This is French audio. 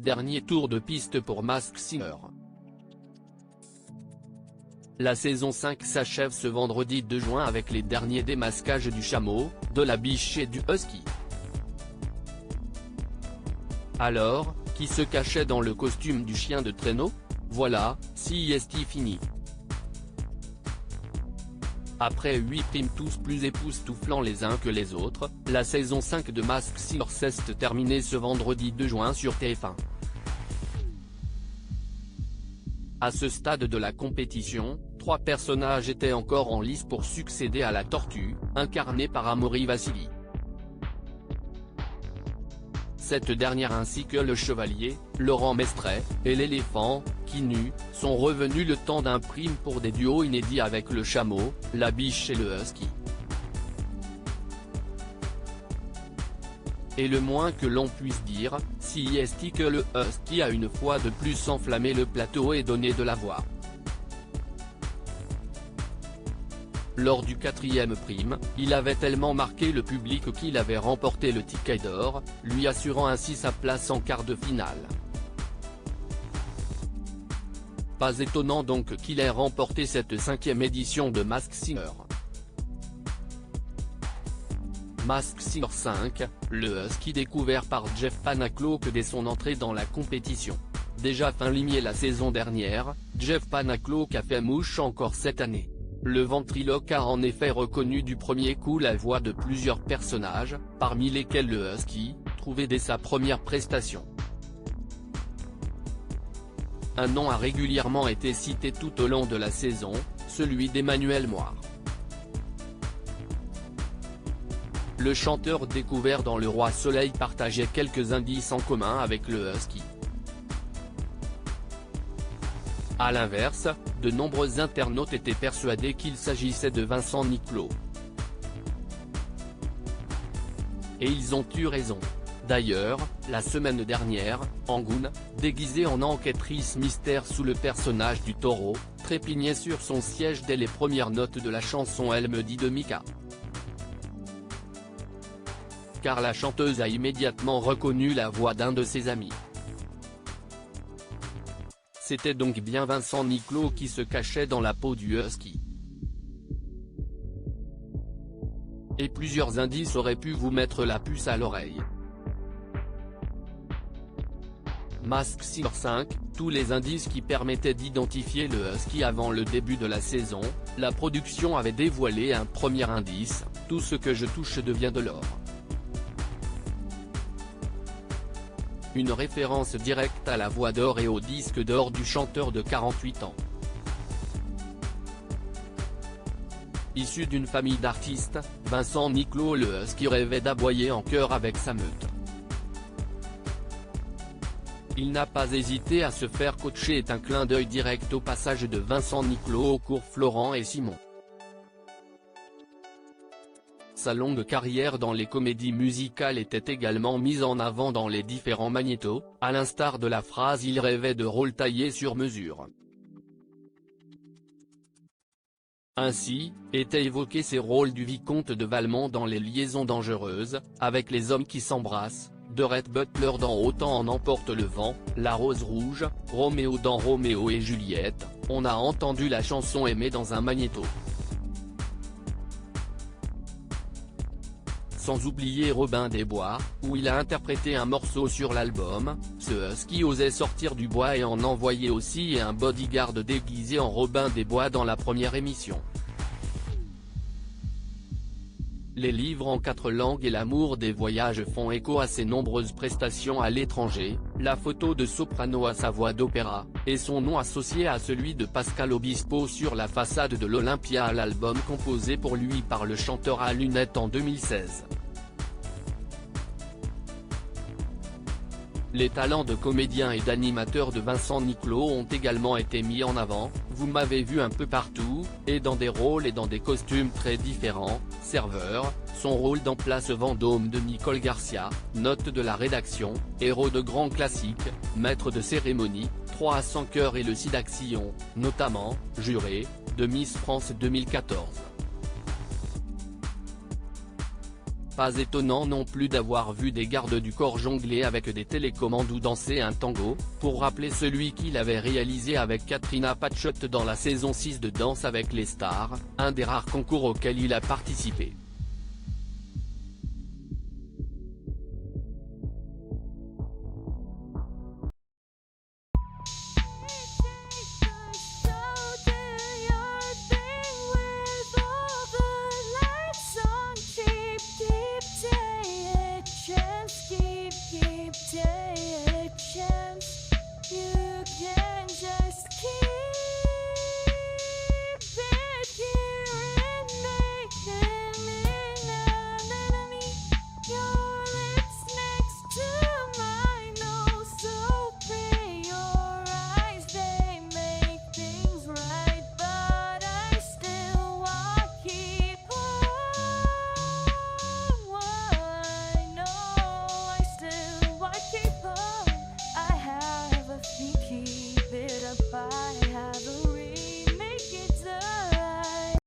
dernier tour de piste pour Masked Singer. La saison 5 s'achève ce vendredi 2 juin avec les derniers démasquages du chameau, de la biche et du husky. Alors, qui se cachait dans le costume du chien de traîneau? Voilà, c'est fini. Après 8 primes tous plus époustouflants les uns que les autres, la saison 5 de Masked Singer s'est terminée ce vendredi 2 juin sur TF1. À ce stade de la compétition, 3 personnages étaient encore en lice pour succéder à la tortue, incarnée par Amaury Vassili. Cette dernière ainsi que le chevalier, Laurent Mestret, et l'éléphant, Kinu, sont revenus le temps d'un prime pour des duos inédits avec le chameau, la biche et le husky. Et le moins que l'on puisse dire, c'est que le husky a une fois de plus enflammé le plateau et donné de la voix. Lors du 4e prime, il avait tellement marqué le public qu'il avait remporté le ticket d'or, lui assurant ainsi sa place en quart de finale. Pas étonnant donc qu'il ait remporté cette 5e édition de Masked Singer. Masked Singer 5, le husky découvert par Jeff Panaclock dès son entrée dans la compétition. Déjà fin limier la saison dernière, Jeff Panaclock a fait mouche encore cette année. Le ventriloque a en effet reconnu du premier coup la voix de plusieurs personnages, parmi lesquels le husky, trouvé dès sa première prestation. Un nom a régulièrement été cité tout au long de la saison, celui d'Emmanuel Moire. Le chanteur découvert dans Le Roi Soleil partageait quelques indices en commun avec le husky. A l'inverse, de nombreux internautes étaient persuadés qu'il s'agissait de Vincent Niclot. Et ils ont eu raison. D'ailleurs, la semaine dernière, Angoune, déguisée en enquêtrice mystère sous le personnage du taureau, trépignait sur son siège dès les premières notes de la chanson Elle me dit de Mika. Car la chanteuse a immédiatement reconnu la voix d'un de ses amis. C'était donc bien Vincent Niclot qui se cachait dans la peau du husky. Et plusieurs indices auraient pu vous mettre la puce à l'oreille. Masked Singer 5, tous les indices qui permettaient d'identifier le husky avant le début de la saison, la production avait dévoilé un premier indice, tout ce que je touche devient de l'or. Une référence directe à la voix d'or et au disque d'or du chanteur de 48 ans. Issu d'une famille d'artistes, Vincent Niclot le husky rêvait d'aboyer en chœur avec sa meute. Il n'a pas hésité à se faire coacher est un clin d'œil direct au passage de Vincent Niclot au cours Florent et Simon. Sa longue carrière dans les comédies musicales était également mise en avant dans les différents magnétos, à l'instar de la phrase « Il rêvait de rôles taillés sur mesure ». Ainsi, étaient évoqués ces rôles du vicomte de Valmont dans Les Liaisons dangereuses, avec Les hommes qui s'embrassent, de Rhett Butler dans Autant en emporte le vent, La rose rouge, Roméo dans Roméo et Juliette, on a entendu la chanson aimée dans un magnéto. Sans oublier Robin des Bois, où il a interprété un morceau sur l'album, ce husky osait sortir du bois et en envoyer aussi un bodyguard déguisé en Robin des Bois dans la première émission. Les livres en 4 langues et l'amour des voyages font écho à ses nombreuses prestations à l'étranger, la photo de soprano à sa voix d'opéra, et son nom associé à celui de Pascal Obispo sur la façade de l'Olympia à l'album composé pour lui par le chanteur à lunettes en 2016. Les talents de comédien et d'animateur de Vincent Niclot ont également été mis en avant, vous m'avez vu un peu partout, et dans des rôles et dans des costumes très différents, serveur, son rôle dans Place Vendôme de Nicole Garcia, note de la rédaction, héros de grands classiques, maître de cérémonie, 3 à 100 cœurs et le Sidaction, notamment, juré, de Miss France 2014. Pas étonnant non plus d'avoir vu des gardes du corps jongler avec des télécommandes ou danser un tango, pour rappeler celui qu'il avait réalisé avec Katrina Patchett dans la saison 6 de Danse avec les stars, un des rares concours auxquels il a participé.